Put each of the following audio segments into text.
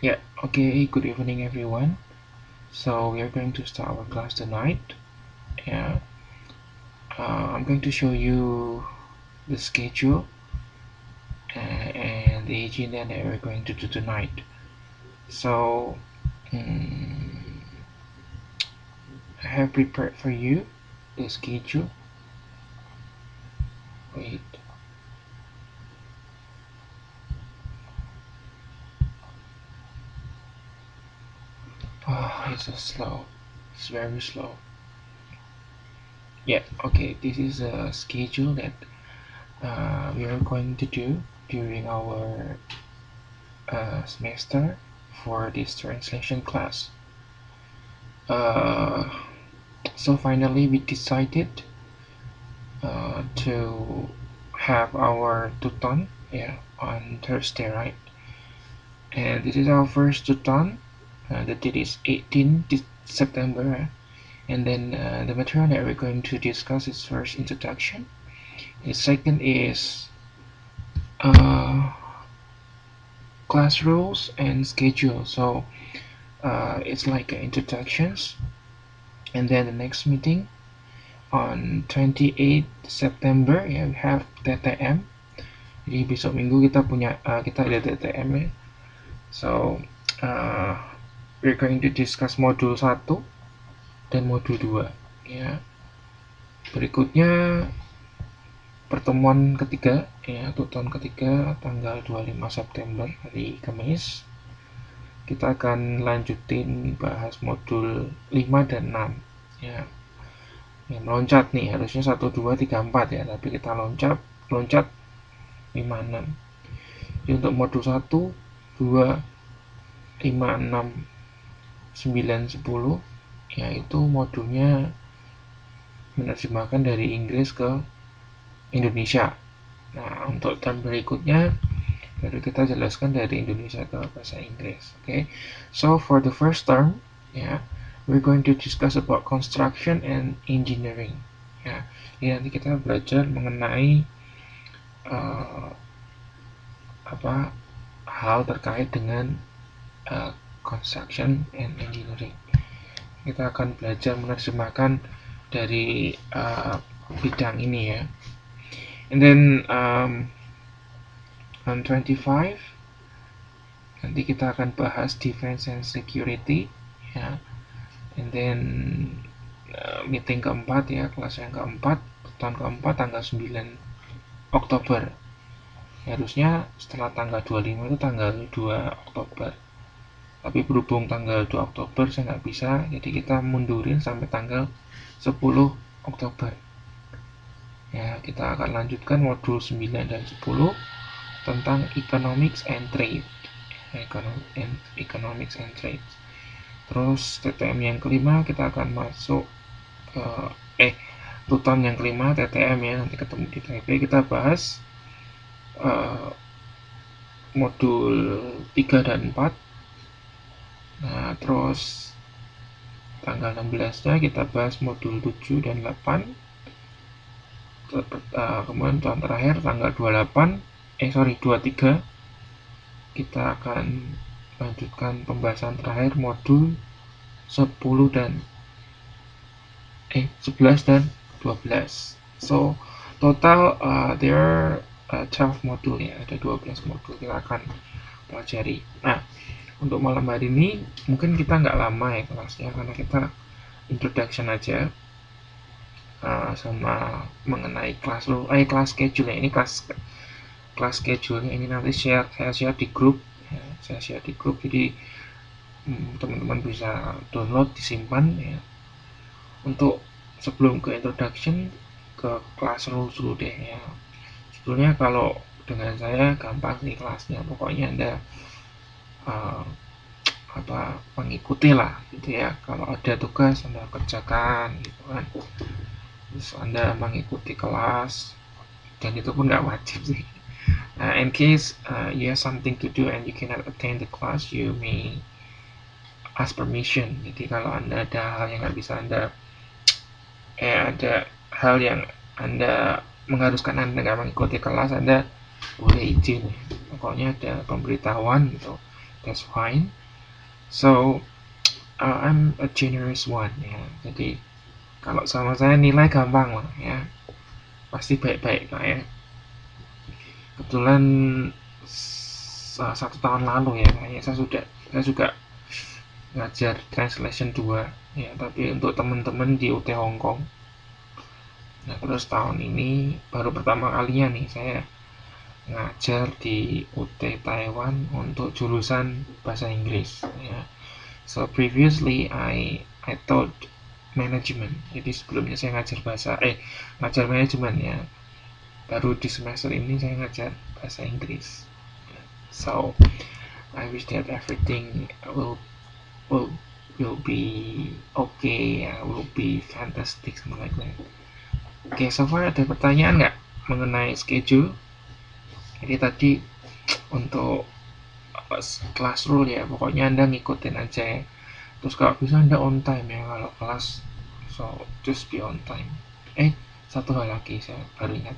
Yeah, okay, good evening everyone. So we are going to start our class tonight. Yeah, I'm going to show you the schedule and the agenda that we're going to do tonight. So I have prepared for you the schedule. Wait, oh, it's so slow. It's very slow. Yeah, okay, this is a schedule that we are going to do during our semester for this translation class. Uh, so finally we decided to have our tuton, yeah, on Thursday, right? And this is our first tuton. The date is 18 September. And then the material that we're going to discuss is first introduction. The second is uh, class rules and schedule. So it's like introductions. And then the next meeting on 28 September, ya, we have TTM. Jadi besok minggu kita ada TTM ya. So we're going to discuss modul 1 dan modul 2 ya. Berikutnya pertemuan ketiga ya, tuton ketiga tanggal 25 September hari Kamis. Kita akan lanjutin bahas modul 5 dan 6 ya. Ya, meloncat nih, harusnya 1 2 3 4 ya, tapi kita loncat 5 6. Jadi untuk modul 1 2 5 6 9 10 yaitu modulnya menerjemahkan dari Inggris ke Indonesia. Nah, untuk term berikutnya baru kita jelaskan dari Indonesia ke bahasa Inggris. Okay, so for the first term, yeah, we're going to discuss about construction and engineering. Ya, jadi nanti kita belajar mengenai hal terkait dengan construction and engineering. Kita akan belajar menerjemahkan dari bidang ini ya. And then on 25 nanti kita akan bahas defense and security ya. And then meeting keempat ya, kelas yang keempat, tahun keempat tanggal 9 Oktober. Harusnya setelah tanggal 25 itu tanggal 2 Oktober. Tapi berhubung tanggal 2 Oktober saya nggak bisa, jadi kita mundurin sampai tanggal 10 Oktober. Ya, kita akan lanjutkan modul 9 dan 10 tentang economics and trade. Economics and trade. Terus TTM yang kelima kita akan masuk tuton yang kelima TTM ya, nanti ketemu di Taipei. Kita bahas modul 3 dan 4. Nah, terus tanggal 16-nya kita bahas modul 7 dan 8. Kemudian tahun terakhir tanggal 23 kita akan lanjutkan pembahasan terakhir modul 11 dan 12. So total there are 12 modul ya, ada 12 modul kita akan pelajari. Nah, untuk malam hari ini mungkin kita nggak lama ya kelasnya, karena kita introduction aja sama mengenai kelas schedule ya. Ini kelas schedule ini nanti saya share di grup ya, jadi teman-teman bisa download, disimpan ya. Untuk sebelum ke introduction, ke kelas rules dulu deh ya. Sebetulnya kalau dengan saya gampang sih kelasnya, pokoknya Anda mengikuti lah gitu ya. Kalau ada tugas Anda kerjakan gitu kan, terus Anda mengikuti kelas, dan itu pun nggak wajib sih. In case you have something to do and you cannot attend the class, you may ask permission. Jadi kalau Anda ada hal yang nggak bisa Anda ada hal yang Anda mengharuskan Anda nggak mengikuti kelas, Anda boleh izin. Pokoknya ada pemberitahuan gitu, that's fine. So I'm a generous one ya. Jadi kalau sama saya nilai gampang lah ya, pasti baik-baik lah ya. Kebetulan 1 tahun lalu ya kayaknya saya juga ngajar translation 2 ya, tapi untuk teman-teman di UT Hongkong. Nah terus tahun ini baru pertama kalinya nih saya ngajar di UT Taiwan untuk jurusan bahasa Inggris ya. So previously I taught management. Jadi sebelumnya saya ngajar manajemen ya. Baru di semester ini saya ngajar bahasa Inggris. So I wish that everything will be okay, will be fantastic, something like that. Oke, so far ada pertanyaan nggak mengenai schedule? Jadi tadi untuk kelas rule ya, pokoknya Anda ngikutin aja ya. Terus kalau bisa Anda on time ya kalau kelas, so just be on time. Satu hal lagi saya baru ingat.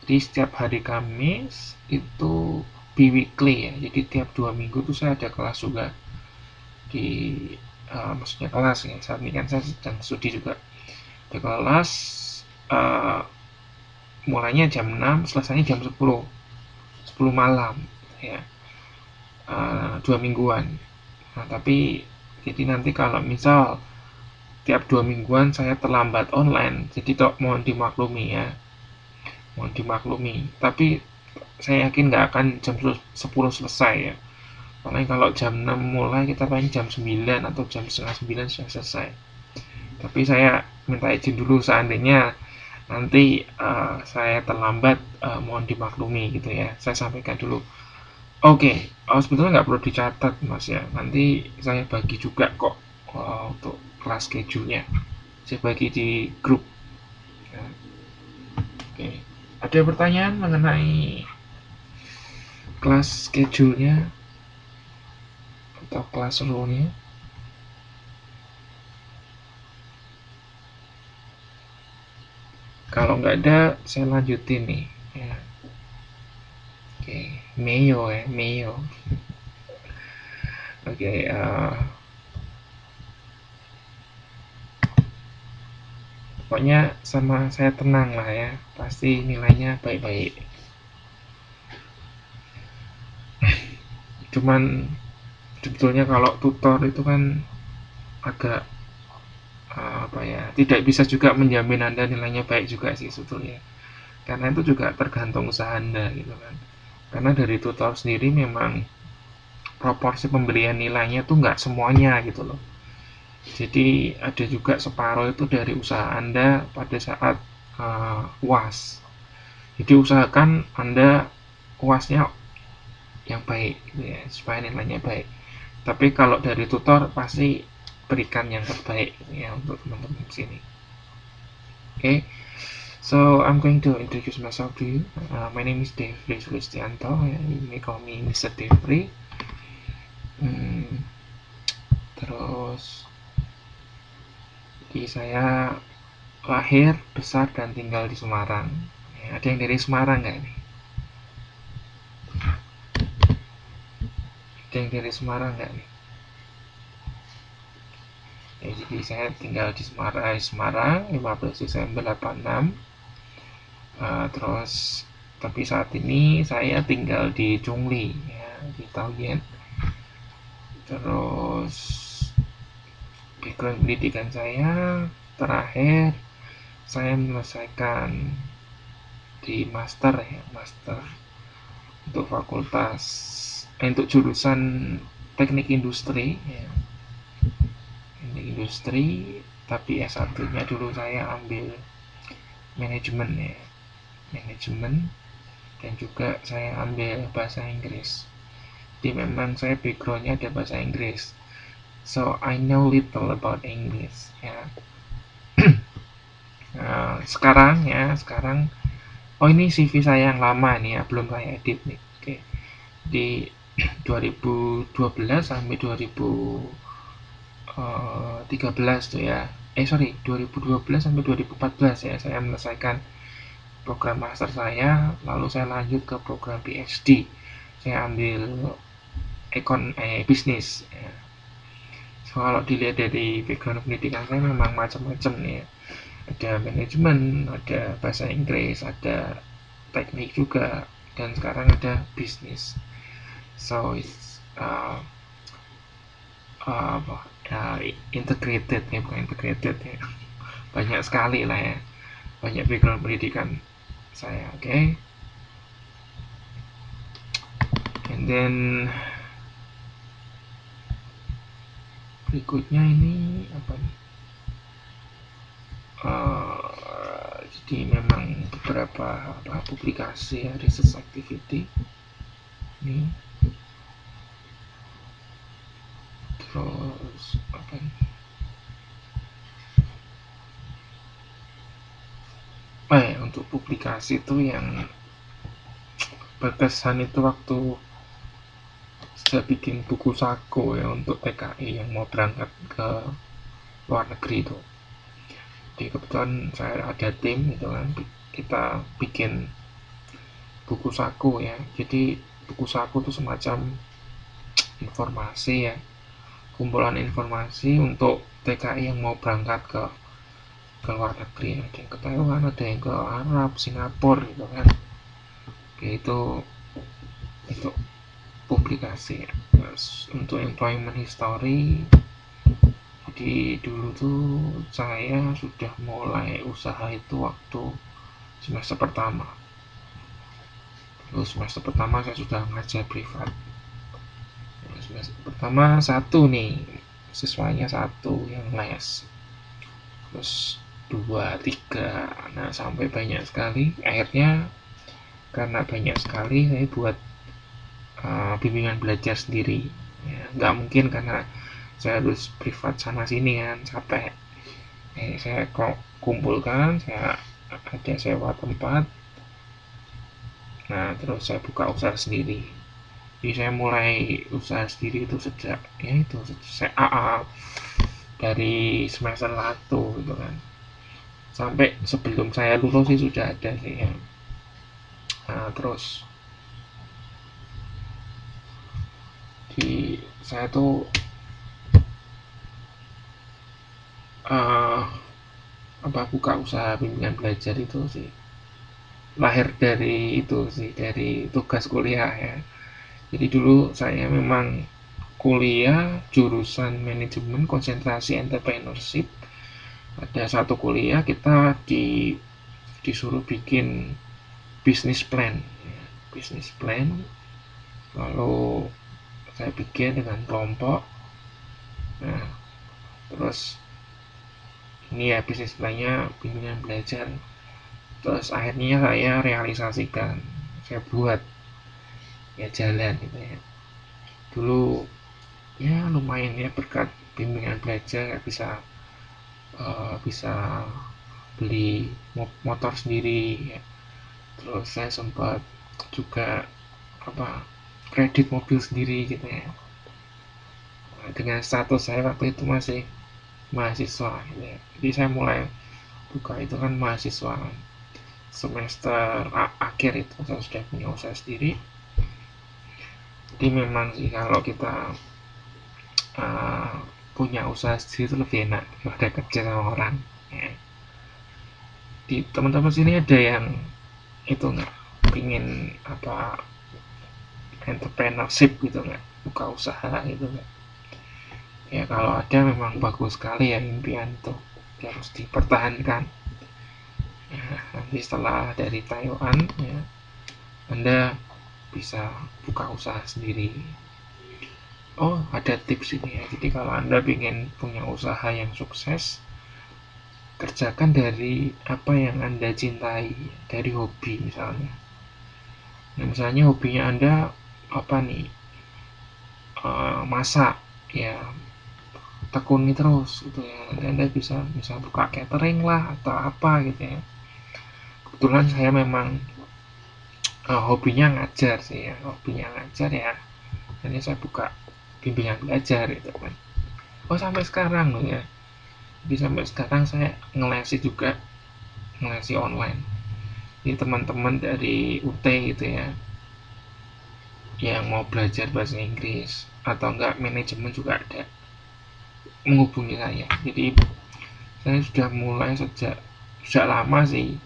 Jadi setiap hari Kamis itu bi-weekly ya, jadi tiap 2 minggu tuh saya ada kelas juga di maksudnya kelas ya, saat ini kan saya sedang studi juga. Ada kelas mulainya jam 6, selesainya jam 10 malam ya, 2 mingguan. Nah tapi jadi nanti kalau misal tiap 2 mingguan saya terlambat online, jadi mohon dimaklumi ya, mohon dimaklumi. Tapi saya yakin nggak akan jam 10 selesai ya. Paling kalau jam 6 mulai, kita paling jam 9 atau jam setengah 9 sudah selesai. Tapi saya minta izin dulu, seandainya nanti saya terlambat, mohon dimaklumi gitu ya, saya sampaikan dulu. Oke, sebetulnya nggak perlu dicatat mas ya, nanti saya bagi juga kok untuk kelas schedule-nya, saya bagi di grup ya. Oke, ada pertanyaan mengenai kelas schedule-nya atau kelas rule-nya? Kalau nggak ada, saya lanjutin nih ya. Oke, Mayo ya, Mayo. Oke, pokoknya sama saya tenang lah ya, pasti nilainya baik-baik. Cuman sebetulnya kalau tutor itu kan agak tidak bisa juga menjamin Anda nilainya baik juga sih sebetulnya, karena itu juga tergantung usaha Anda gitu kan. Karena dari tutor sendiri memang proporsi pemberian nilainya tuh nggak semuanya gitu loh. Jadi ada juga separuh itu dari usaha Anda pada saat UAS. Jadi usahakan Anda UASnya yang baik gitu ya, supaya nilainya baik. Tapi kalau dari tutor pasti berikan yang terbaik ya untuk teman-teman sini. Okay, so I'm going to introduce myself to you. My name is Devri Sulistianto. You may call me Mr. Devri. Terus saya lahir, besar, dan tinggal di Semarang. Ya, ada yang dari Semarang nggak nih? Ada yang dari Semarang nggak nih? Ya, jadi saya tinggal di Semarang 15 Desember 86. Terus tapi saat ini saya tinggal di Chongli ya, di Taoyuan. Terus background pendidikan saya terakhir saya menyelesaikan di master untuk fakultas untuk jurusan teknik industri ya. Teknik industri, tapi S1-nya dulu saya ambil manajemen ya, manajemen, dan juga saya ambil bahasa Inggris. Jadi memang saya backgroundnya ada bahasa Inggris, so I know little about English ya. Sekarang ini CV saya yang lama nih ya, belum saya edit nih. Oke, di 2012 sampai 2013 tuh ya, 2012 sampai 2014 ya, saya menyelesaikan program master saya, lalu saya lanjut ke program PhD. Saya ambil bisnis ya. So, kalau dilihat dari background pendidikan saya memang macam-macam nih ya. Ada manajemen, ada bahasa Inggris, ada teknik juga, dan sekarang ada bisnis. So it's integrated ya, bukan integrated ya, banyak sekali lah ya, banyak background pendidikan saya. Oke. And then berikutnya ini apa nih? Jadi memang beberapa publikasi ya, research activity ini. Terus apa nih? Untuk publikasi itu yang berkesan itu waktu saya bikin buku saku ya untuk TKI yang mau berangkat ke luar negeri itu. Jadi kebetulan saya ada tim gitu kan, kita bikin buku saku ya. Jadi buku saku itu semacam informasi ya, kumpulan informasi untuk TKI yang mau berangkat ke luar negeri. Ada yang ke Taiwan, ada yang ke Arab, Singapura gitu kan. Oke, itu publikasi ya. Terus untuk employment history, jadi dulu tuh saya sudah mulai usaha itu waktu semester pertama. Terus semester pertama saya sudah ngajar privat. Semester pertama satu nih, siswanya satu yang les. Terus 2, 3, nah sampai banyak sekali. Akhirnya karena banyak sekali saya buat bimbingan belajar sendiri ya, nggak mungkin karena saya harus privat sana sini kan, capek. Saya kumpulkan, saya ada sewa tempat, nah terus saya buka usaha sendiri. Jadi saya mulai usaha sendiri itu sejak ya itu saya AA dari semester 1 gitu kan, sampai sebelum saya lulus sih sudah ada sih ya. Nah terus saya tuh buka usaha bimbingan belajar itu sih lahir dari itu sih, dari tugas kuliah ya. Jadi dulu saya memang kuliah jurusan manajemen konsentrasi entrepreneurship. Ada satu kuliah kita disuruh bikin bisnis plan ya, bisnis plan. Lalu saya bikin dengan kelompok. Nah terus ini ya bisnis plannya bimbingan belajar. Terus akhirnya saya realisasikan, saya buat ya jalan gitu ya. Dulu ya lumayan ya, berkat bimbingan belajar bisa beli motor sendiri ya. Terus saya sempat juga kredit mobil sendiri gitu ya. Dengan status saya waktu itu masih mahasiswa gitu ya. Jadi saya mulai buka itu kan mahasiswa semester akhir itu saya sudah punya usaha sendiri. Jadi memang sih kalau kita punya usaha sendiri itu lebih enak daripada kerja sama orang ya. Di teman-teman sini ada yang itu nggak pingin entrepreneurship gitu nggak, buka usaha gitu nggak? Ya kalau ada memang bagus sekali ya, impian tuh harus dipertahankan ya. Nanti setelah dari Taiwan ya, Anda bisa buka usaha sendiri. Oh ada tips ini ya, jadi kalau Anda ingin punya usaha yang sukses, kerjakan dari apa yang Anda cintai, dari hobi misalnya. Nah, misalnya hobinya Anda apa nih, masak ya, tekuni terus gitu ya. Nanti Anda bisa buka catering lah atau apa gitu ya. Kebetulan saya memang hobinya ngajar sih ya, hobinya ngajar ya. Jadi saya buka bimbingan belajar gitu kan. Oh sampai sekarang loh ya. Jadi sampai sekarang saya ngelesi juga, ngelesi online. Jadi teman-teman dari UT gitu ya, yang mau belajar bahasa Inggris atau enggak manajemen juga ada menghubungi saya. Jadi saya sudah mulai sejak lama sih.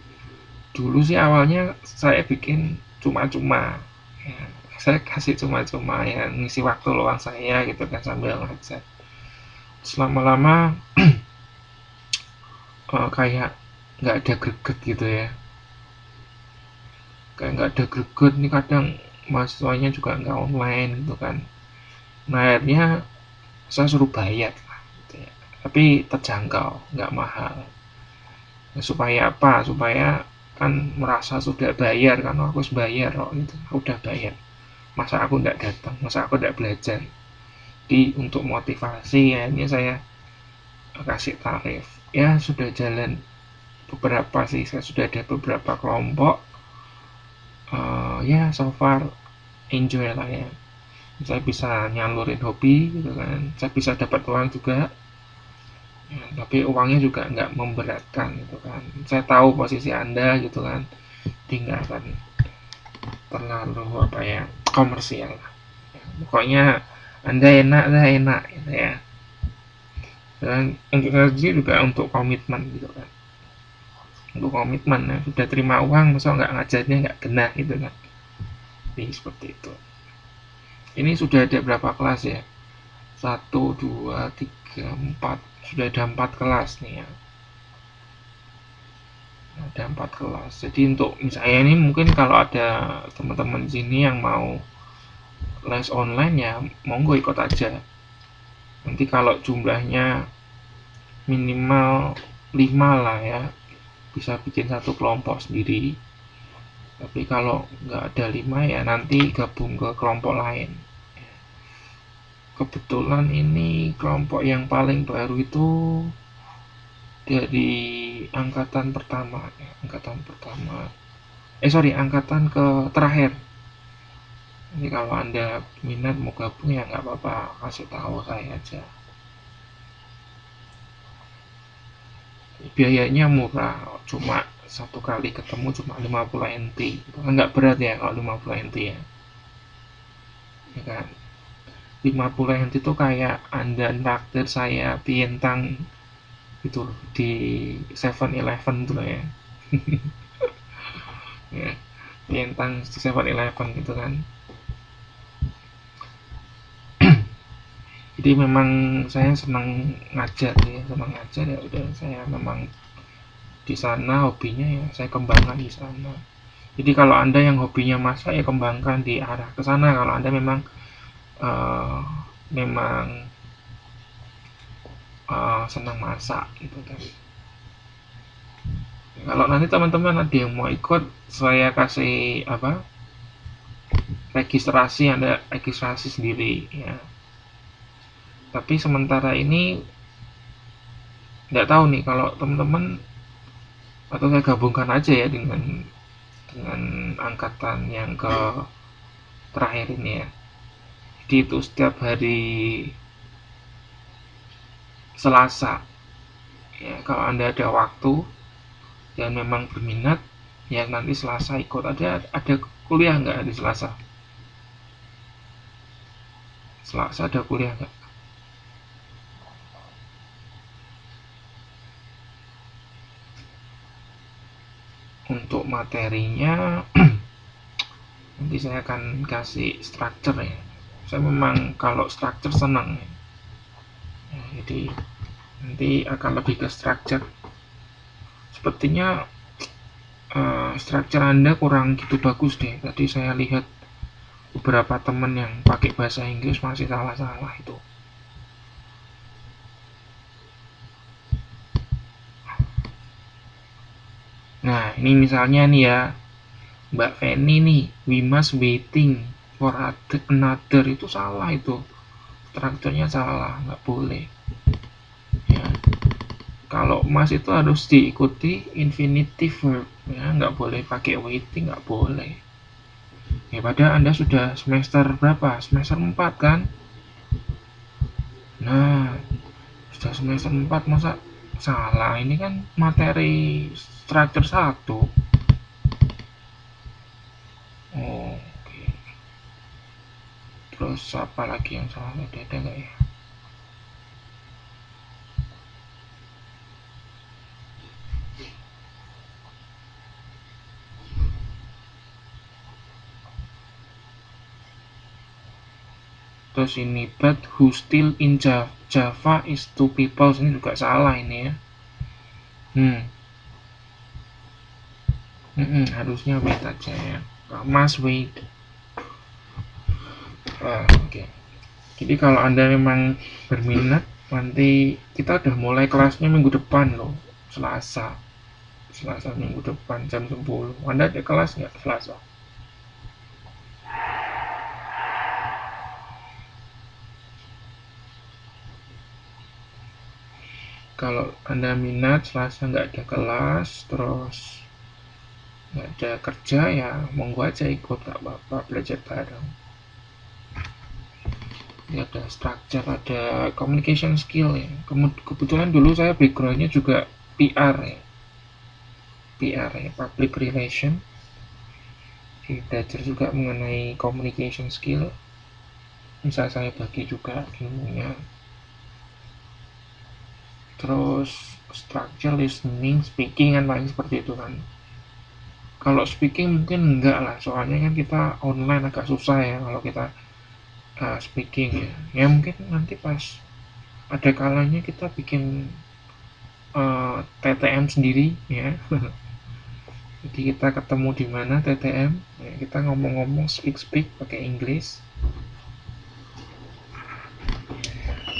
Dulu sih awalnya saya bikin cuma-cuma ya, saya kasih cuma-cuma ya ngisi waktu luang saya gitu kan sambil ngajar. Lama-lama kayak nggak ada greget gitu ya, kayak nggak ada greget nih, kadang mahasiswanya juga nggak online gitu kan. Nah akhirnya saya suruh bayar lah gitu ya, tapi terjangkau, nggak mahal. Nah, supaya apa, supaya kan merasa sudah bayar kan, aku harus bayar kok gitu, aku udah bayar, masa aku nggak datang, masa aku nggak belajar. Jadi untuk motivasi akhirnya saya kasih tarif. Ya sudah jalan beberapa sih, saya sudah ada beberapa kelompok. Ya so far enjoy lah ya, saya bisa nyalurin hobi gitu kan, saya bisa dapat uang juga ya, tapi uangnya juga nggak memberatkan gitu kan. Saya tahu posisi anda gitu kan, tinggal kan terlalu apa ya, komersial lah ya, pokoknya anda enak lah enak gitu ya. Dan untuk energi juga untuk komitmen gitu kan, untuk komitmen ya, sudah terima uang masa nggak ngajarnya nggak kena gitu kan. Jadi seperti itu. Ini sudah ada berapa kelas ya, 1, 2, 3, 4, sudah ada 4 kelas nih ya, ada 4 kelas. Jadi untuk misalnya ini mungkin kalau ada teman-teman di sini yang mau les online ya monggo ikut aja. Nanti kalau jumlahnya minimal 5 lah ya, bisa bikin satu kelompok sendiri. Tapi kalau nggak ada 5 ya nanti gabung ke kelompok lain. Kebetulan ini kelompok yang paling baru itu dari angkatan pertama ya, angkatan ke terakhir. Jadi kalau anda minat mau gabung ya nggak apa-apa, kasih tahu saya aja. Biayanya murah, cuma satu kali ketemu cuma 50 NT, itu kan nggak berat ya kalau 50 NT ya, ya kan. 50 NT itu kayak anda naktir saya pientang itu di 7-Eleven tuh ya. Ya, pientang di 7-Eleven gitu kan. Jadi memang saya senang ngajar ya, senang ngajar ya udah, saya memang di sana hobinya ya saya kembangkan di sana. Jadi kalau anda yang hobinya masak ya kembangkan di arah ke sana. Kalau anda memang uh, memang senang masak gitu kan. Kalau nanti teman-teman ada yang mau ikut, saya kasih apa, registrasi, anda registrasi sendiri ya. Tapi sementara ini nggak tahu nih kalau teman-teman, atau saya gabungkan aja ya dengan angkatan yang ke terakhir ini ya. Jadi itu setiap hari Selasa ya, kalau anda ada waktu dan memang berminat ya nanti Selasa ikut. Ada kuliah nggak di Selasa? Selasa ada kuliah nggak? Untuk materinya nanti saya akan kasih structure ya. Saya memang kalau structure senang ya. Jadi nanti akan lebih ke structure. Sepertinya structure anda kurang gitu bagus deh. Tadi saya lihat beberapa temen yang pakai bahasa Inggris masih salah-salah itu. Nah ini misalnya nih ya, Mbak Feni nih, we must waiting for another, itu salah itu. Strukturnya salah, nggak boleh. Ya, kalau mas itu harus diikuti infinitive verb, ya nggak boleh pakai waiting, nggak boleh. Ya padahal anda sudah semester berapa? Semester 4 kan? Nah, sudah semester 4 masa salah, ini kan materi struktur 1. Oh, oke. Terus apa lagi yang salah, ada nggak ya? Terus ini, but who still in Java is two people, ini juga salah ini ya. Harusnya wait aja ya, must wait. Oke. Jadi kalau Anda memang berminat, nanti kita udah mulai kelasnya minggu depan loh, Selasa minggu depan jam 10. Anda ada kelas nggak Selasa? Kalau Anda minat, Selasa nggak ada kelas, terus nggak ada kerja, ya monggo aja ikut, nggak apa-apa, belajar bareng. Ini ada structure, ada communication skill ya. Kebetulan dulu saya backgroundnya juga PR ya, public relation. Jadi belajar juga mengenai communication skill, bisa saya bagi juga ilmunya. Terus structure, listening, speaking kan paling seperti itu kan. Kalau speaking mungkin enggak lah, soalnya kan kita online agak susah ya kalau kita speaking ya. Ya mungkin nanti pas ada kalanya kita bikin TTM sendiri ya. Jadi kita ketemu di mana TTM, ya, kita ngomong-ngomong speak pakai Inggris.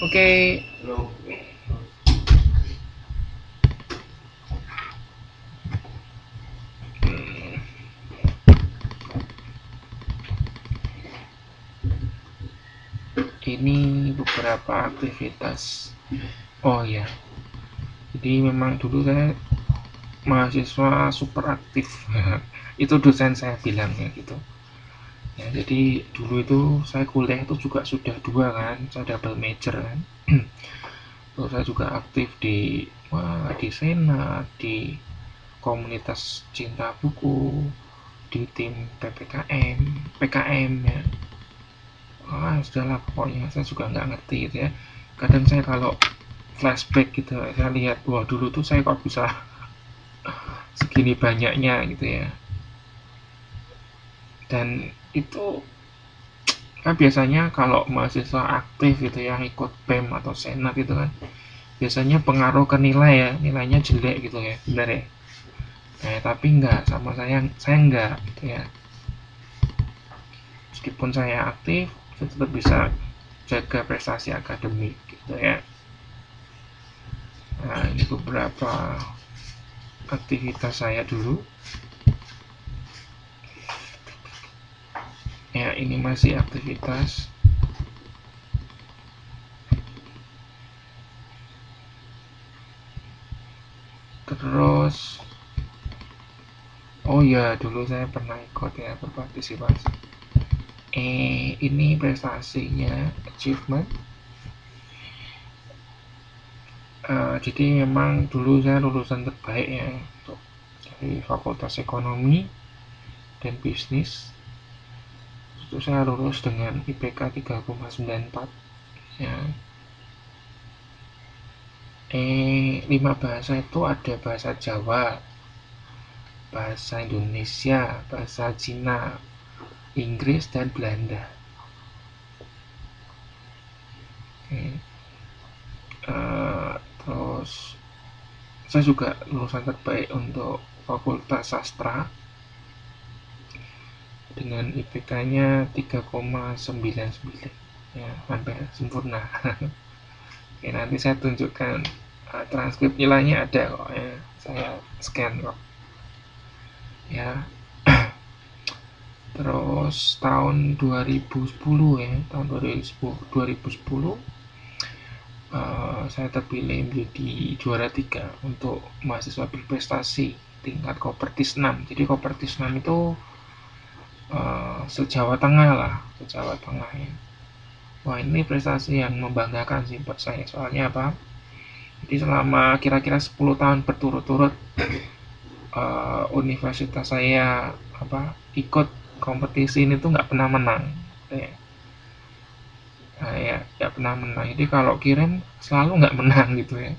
Oke. Ini beberapa aktivitas. Oh ya, jadi memang dulu saya mahasiswa super aktif. Itu dosen saya bilangnya gitu ya. Jadi dulu itu saya kuliah itu juga sudah 2 kan, saya double major kan. Terus saya juga aktif di senat, di komunitas cinta buku, di tim PKM ya. Sudahlah, pokoknya saya juga nggak ngerti gitu ya. Kadang saya kalau flashback gitu, saya lihat, wah dulu tuh saya kok bisa segini banyaknya gitu ya. Dan itu kan biasanya kalau mahasiswa aktif gitu yang ikut BEM atau senat gitu kan, biasanya pengaruh ke nilai ya, nilainya jelek gitu ya, benar ya. Tapi enggak, sama saya enggak gitu ya. Meskipun saya aktif, saya tetap bisa jaga prestasi akademik gitu ya. Nah, ini beberapa aktivitas saya dulu. Ya, ini masih aktivitas. Terus, oh ya, dulu saya pernah ikut ya, berpartisipasi. Ini prestasinya, achievement. Jadi memang dulu saya lulusan terbaik ya, untuk dari Fakultas Ekonomi dan Bisnis. Itu saya lulus dengan IPK 3,94 ya. 5 bahasa itu ada bahasa Jawa, bahasa Indonesia, bahasa Cina, Inggris, dan Belanda. Terus saya juga lulusan terbaik untuk Fakultas Sastra dengan IPK-nya 3,99 ya, hampir sempurna. Oke, nanti saya tunjukkan transkrip nilainya, ada kok ya, saya scan kok ya. Terus tahun 2010 ya, tahun 2010 saya terpilih menjadi juara 3 untuk mahasiswa berprestasi tingkat Kopertis 6. Jadi Kopertis 6 itu se-Jawa Tengah lah, se-Jawa Tengah ya. Wah, ini prestasi yang membanggakan sih buat saya. Soalnya apa? Jadi selama kira-kira 10 tahun berturut-turut universitas saya ikut kompetisi ini tuh nggak pernah menang ya. saya nggak pernah menang. Jadi kalau kirim selalu nggak menang gitu ya.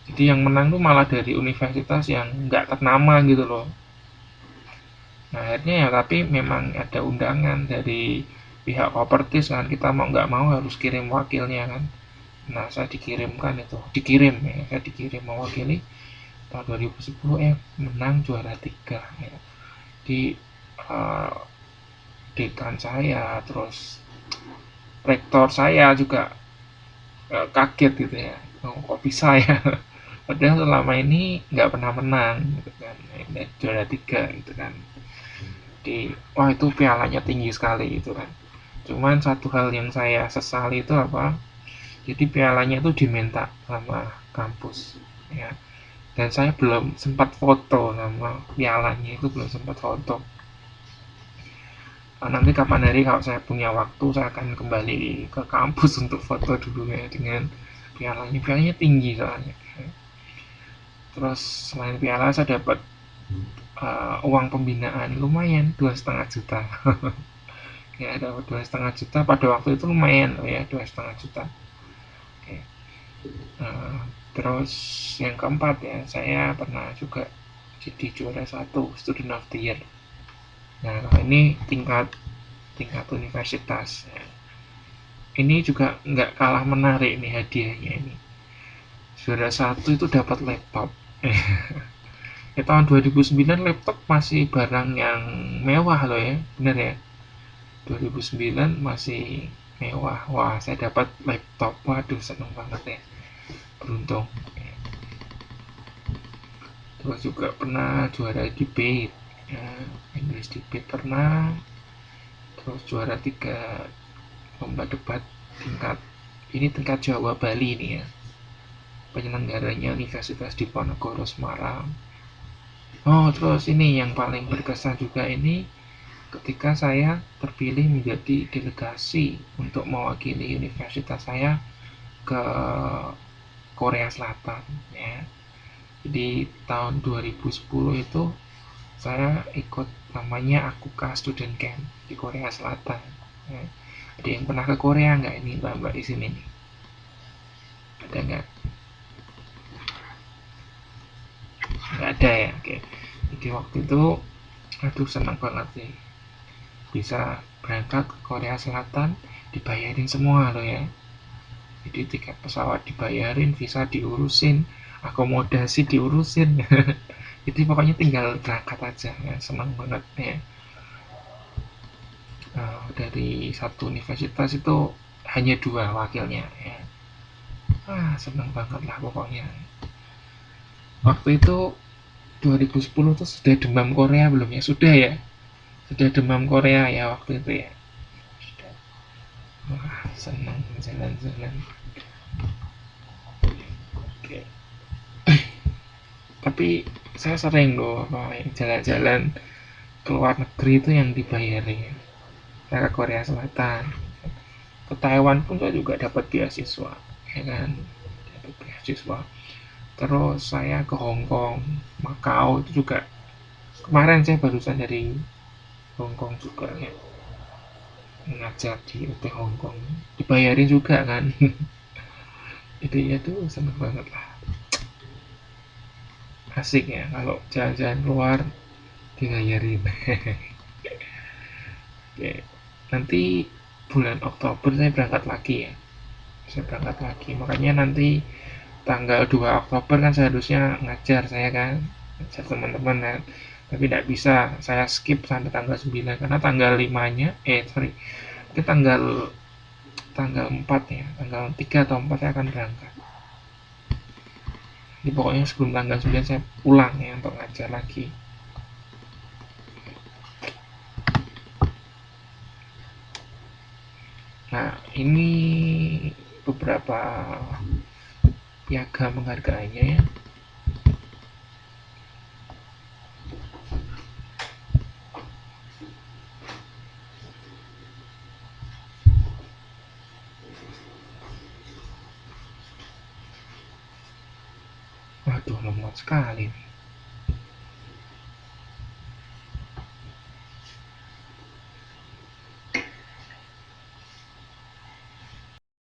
Jadi yang menang tuh malah dari universitas yang nggak ternama gitu loh. Nah akhirnya ya, tapi memang ada undangan dari pihak kopertis kan, kita mau nggak mau harus kirim wakilnya kan. Nah saya dikirimkan itu, dikirim ya, saya dikirim mewakili tahun 2010, menang juara 3 ya. Di uh, dekan saya, terus rektor saya juga kaget gitu ya, oh, kok bisa ya. Padahal selama ini nggak pernah menang gitu kan, juara 3 gitu kan. Wah itu pialanya tinggi sekali gitu kan. Cuman satu hal yang saya sesali itu apa, jadi pialanya itu diminta sama kampus ya, dan saya belum sempat foto sama pialanya, itu belum sempat foto. Nanti kapan hari kalau saya punya waktu, saya akan kembali ke kampus untuk foto dulu ya dengan pialanya. Pialanya tinggi soalnya. Terus selain piala saya dapat uang pembinaan lumayan 2,5 juta. Ya dapat 2,5 juta pada waktu itu, lumayan loh ya, 2,5 juta. Oke. Terus yang keempat ya, saya pernah juga jadi juara 1 student of the year. Nah kalau ini tingkat universitas ya. Ini juga nggak kalah menarik nih hadiahnya ini. Juara 1 itu dapat laptop. Ya, tahun 2009 laptop masih barang yang mewah loh ya, bener ya. 2009 masih mewah. Wah saya dapat laptop, waduh seneng banget ya, beruntung. Terus juga pernah juara debate ya, English debate pernah. Terus juara 3 lomba debat tingkat, ini tingkat Jawa Bali nih ya, penyelenggaranya Universitas Diponegoro Semarang. Oh terus ini yang paling berkesan juga, ini ketika saya terpilih menjadi delegasi untuk mewakili universitas saya ke Korea Selatan ya. Jadi tahun 2010 itu saya ikut namanya Akuka Student Camp di Korea Selatan ya. Ada yang pernah ke Korea nggak ini mbak-mbak di sini nih? Ada nggak? Nggak ada ya. Oke. Jadi waktu itu aduh senang banget sih bisa berangkat ke Korea Selatan, dibayarin semua loh ya. Jadi tiket pesawat dibayarin, visa diurusin, akomodasi diurusin. Jadi pokoknya tinggal berangkat aja ya, senang banget ya. Dari satu universitas itu hanya 2 wakilnya ya. Senang banget lah pokoknya. Waktu itu 2010 tuh sudah demam Korea belum ya? Sudah ya? Sudah demam Korea ya waktu itu ya? Sudah. Wah senang jalan-jalan. Oke. Tapi saya sering loh jalan-jalan ke luar negeri itu yang dibayarin. Saya ke Korea Selatan, ke Taiwan pun saya juga dapat beasiswa ya kan, dapat beasiswa. Terus saya ke Hong Kong, Macau itu juga, kemarin saya barusan dari Hong Kong juga ya, ngajar di UT Hong Kong, dibayarin juga kan. Jadi ya tuh seneng banget lah, asik ya kalau jalan-jalan keluar dibayarin. Oke, nanti bulan Oktober saya berangkat lagi ya, saya berangkat lagi, makanya nanti tanggal 2 Oktober kan seharusnya ngajar saya kan, ngajar teman-teman kan, tapi tidak bisa, saya skip sampai tanggal 9 karena tanggal 5 nya itu tanggal tanggal 4 ya, tanggal 3 atau 4 saya akan berangkat. Jadi pokoknya sebelum tanggal 9 saya pulang ya untuk ngajar lagi. Nah ini beberapa piagam penghargaannya ya. Waduh lemot sekali.